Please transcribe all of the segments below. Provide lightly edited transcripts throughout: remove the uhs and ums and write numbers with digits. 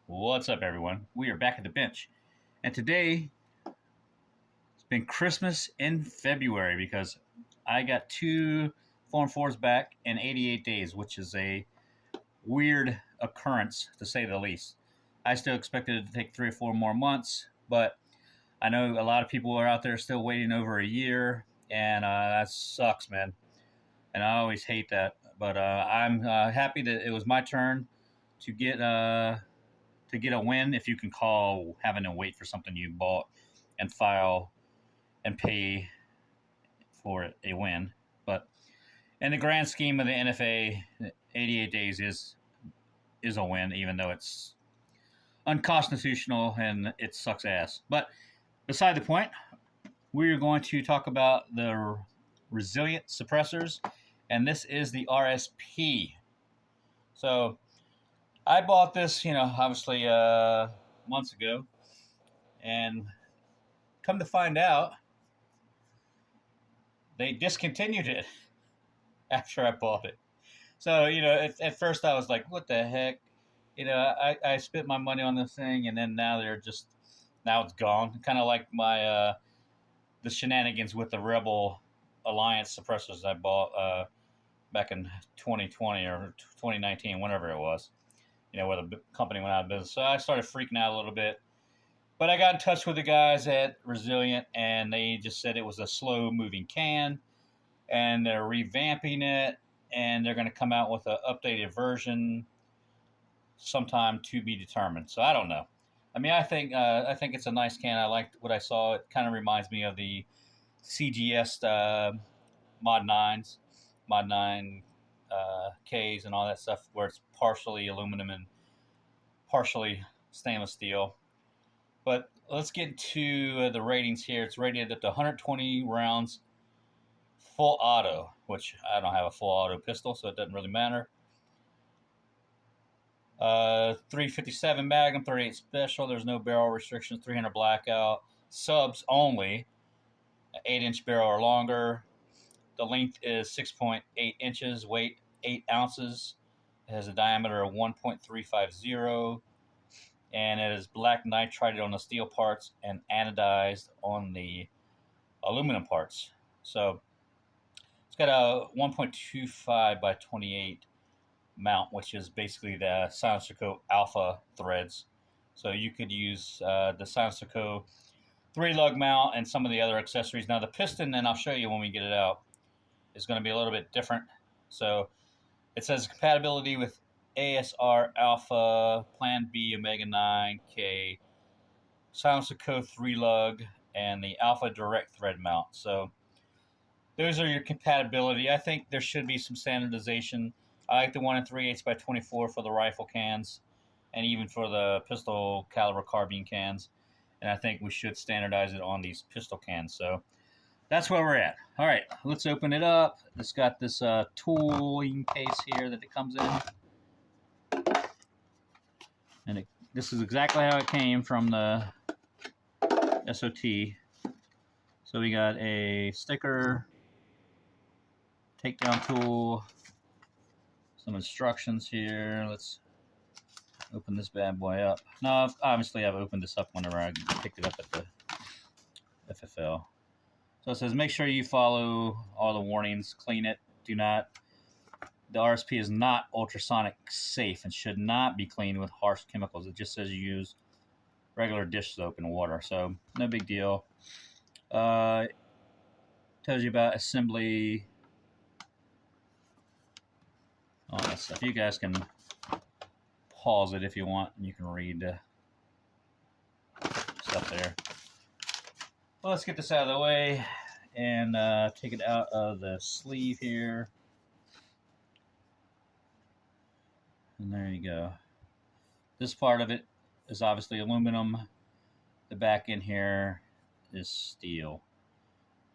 What's up, everyone? We are back at the bench, and today it's been Christmas in February because I got two Form 4s back in 88 days, which is a weird occurrence to say the least. I still expected it to take 3 or 4 more months, but I know a lot of people are out there still waiting over a year, and that sucks, man. And I always hate that, but I'm happy that it was my turn to get a win, if you can call having to wait for something you bought and file and pay for it a win. But in the grand scheme of the NFA, 88 days is a win, even though it's unconstitutional and it sucks ass. But beside the point, we're going to talk about the resilient suppressors, and this is the RSP. So I bought this, obviously months ago, and come to find out, they discontinued it after I bought it. So, at first I was like, what the heck? I spent my money on this thing, and then now it's gone. Kind of like my the shenanigans with the Rebel Alliance suppressors I bought back in 2020 or 2019, whenever it was. Where the company went out of business. So I started freaking out a little bit. But I got in touch with the guys at Resilient, and they just said it was a slow-moving can, and they're revamping it, and they're going to come out with an updated version sometime to be determined. So I don't know. I mean, I think it's a nice can. I liked what I saw. It kind of reminds me of the CGS Mod 9s, Mod 9 Ks and all that stuff, where it's partially aluminum and partially stainless steel. But let's get to the ratings here. It's rated up to 120 rounds full auto, which I don't have a full auto pistol, so it doesn't really matter. 357 Magnum, 38 Special. There's no barrel restrictions. 300 Blackout. Subs only. 8-inch barrel or longer. The length is 6.8 inches. Weight 8 ounces. It has a diameter of 1.350. And it is black nitrided on the steel parts and anodized on the aluminum parts. So it's got a 1.25 by 28 mount, which is basically the Silencer Co. Alpha threads. So you could use the Silencer Co. 3-lug mount and some of the other accessories. Now the piston, and I'll show you when we get it out, is going to be a little bit different. So it says compatibility with ASR Alpha, Plan B, Omega 9K, Silencer Co. 3-lug, and the Alpha Direct thread mount. So those are your compatibility. I think there should be some standardization. I like the 1 3/8 by 24 for the rifle cans, and even for the pistol caliber carbine cans. And I think we should standardize it on these pistol cans. So that's where we're at. All right, let's open it up. It's got this tooling case here that it comes in. And this is exactly how it came from the SOT. So we got a sticker, takedown tool, some instructions here. Let's open this bad boy up. No, obviously I've opened this up whenever I picked it up at the FFL. So it says, make sure you follow all the warnings, clean it, the RSP is not ultrasonic safe and should not be cleaned with harsh chemicals. It just says you use regular dish soap and water, so no big deal. Tells you about assembly, all that stuff. You guys can pause it if you want, and you can read the stuff there. Well, let's get this out of the way and take it out of the sleeve here. And there you go. This part of it is obviously aluminum. The back end here is steel.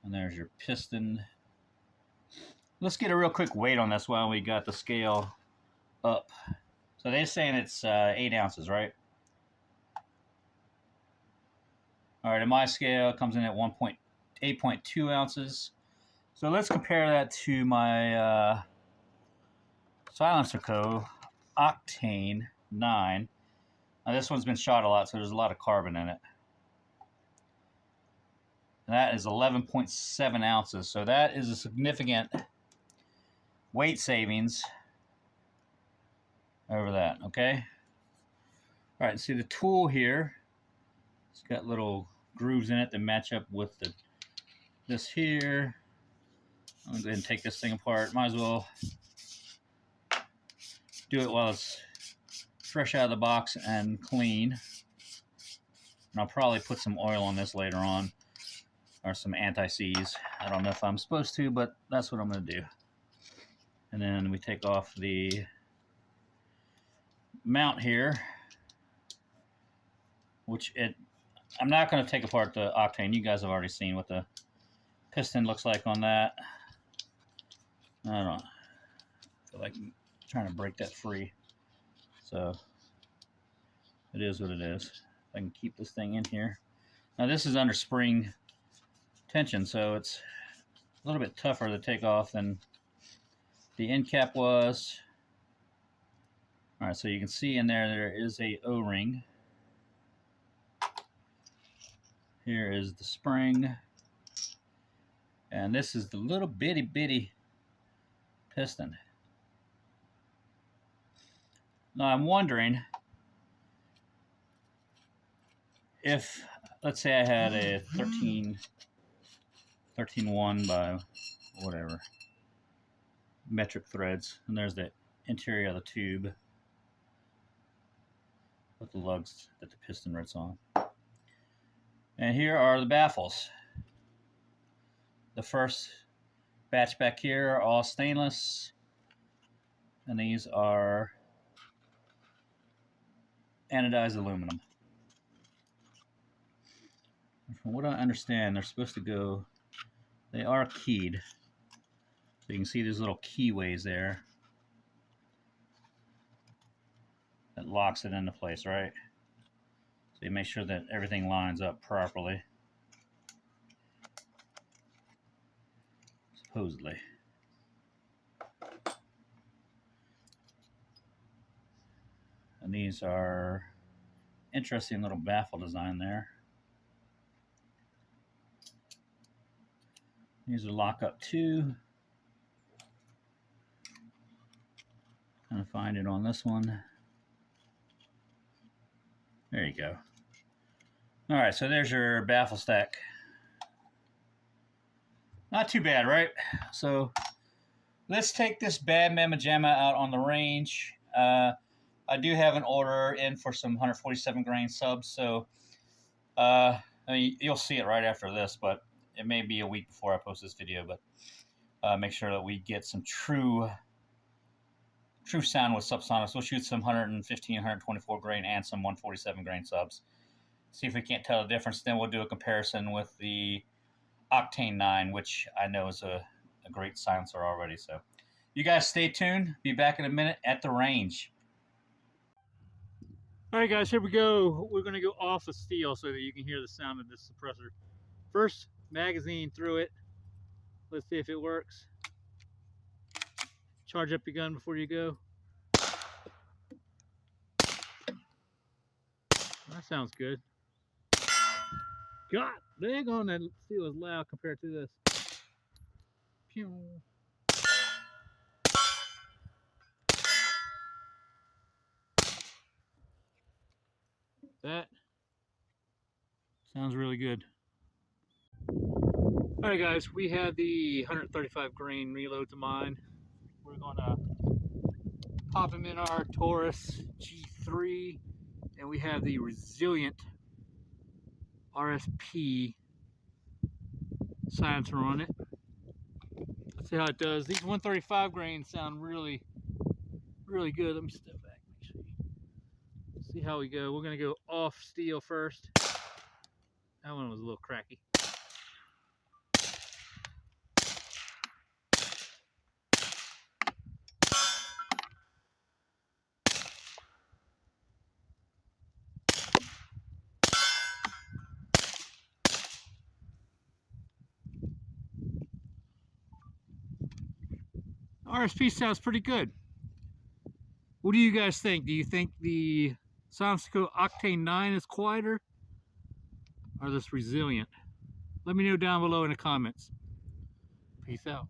And there's your piston. Let's get a real quick weight on this while we got the scale up. So they're saying it's 8 ounces, right? All right, in my scale, it comes in at 8.2 ounces. So let's compare that to my Silencer Co. Octane 9. Now this one's been shot a lot, so there's a lot of carbon in it. And that is 11.7 ounces, so that is a significant weight savings over that, okay? All right, see the tool here, it's got little grooves in it that match up with this here. I'm gonna go ahead and take this thing apart. Might as well do it while it's fresh out of the box and clean. And I'll probably put some oil on this later on, or some anti-seize. I don't know if I'm supposed to, but that's what I'm gonna do. And then we take off the mount here, which I'm not going to take apart the octane. You guys have already seen what the piston looks like on that. I don't know. I feel like I'm trying to break that free. So it is what it is. I can keep this thing in here. Now this is under spring tension, so it's a little bit tougher to take off than the end cap was. All right, so you can see in there is a O-ring. Here is the spring. And this is the little bitty piston. Now I'm wondering if, let's say I had a 13.1 by whatever, metric threads, and there's the interior of the tube with the lugs that the piston rests on. And here are the baffles. The first batch back here are all stainless, and these are anodized aluminum. From what I understand, they're supposed to go, they are keyed. So you can see these little keyways there that locks it into place, right? So you make sure that everything lines up properly. Supposedly. And these are interesting little baffle design there. These are lock up too. Trying to find it on this one. There you go. All right, so there's your baffle stack. Not too bad, right? So let's take this bad mamma jamma out on the range. I do have an order in for some 147 grain subs, so I mean, you'll see it right after this, but it may be a week before I post this video. But make sure that we get some true sound with subsonics. We'll shoot some 115, 124 grain and some 147 grain subs. See if we can't tell the difference. Then we'll do a comparison with the Octane 9, which I know is a great silencer already. So you guys stay tuned. Be back in a minute at the range. All right, guys, here we go. We're going to go off the steel so that you can hear the sound of this suppressor. First magazine through it. Let's see if it works. Charge up your gun before you go. That sounds good. God, dang on, that steel is loud compared to this. Pew. That sounds really good. All right, guys, we have the 135 grain reload to mine. We're gonna pop them in our Taurus G3, and we have the Resilient RSP silencer on it. Let's see how it does. These 135 grains sound really good. Let me step back, make sure you see how we go. We're gonna go off steel first. That one was a little cracky. RSP sounds pretty good. What do you guys think? Do you think the Soundsco Octane 9 is quieter, or this Resilient? Let me know down below in the comments. Peace out.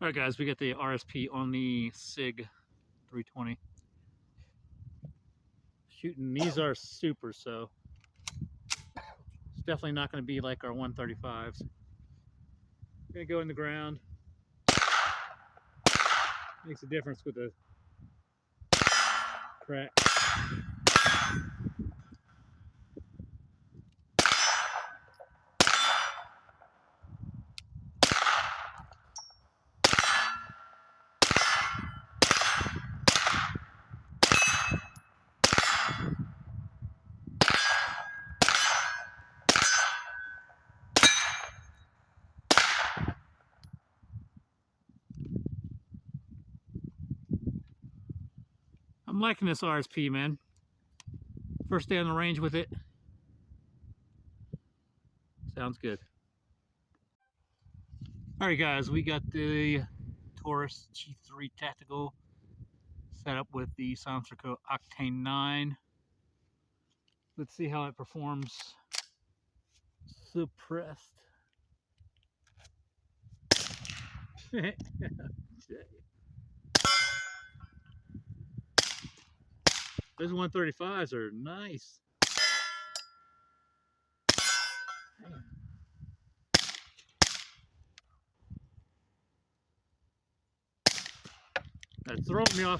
Alright guys, we got the RSP on the SIG 320. Shooting, these are super, so it's definitely not going to be like our 135s. Gonna go in the ground. Makes a difference with the crack. I'm liking this RSP, man. First day on the range with it. Sounds good. Alright guys, we got the Taurus G3 Tactical set up with the Soundsco Octane 9. Let's see how it performs suppressed. Those 135s are nice. That's throwing me off.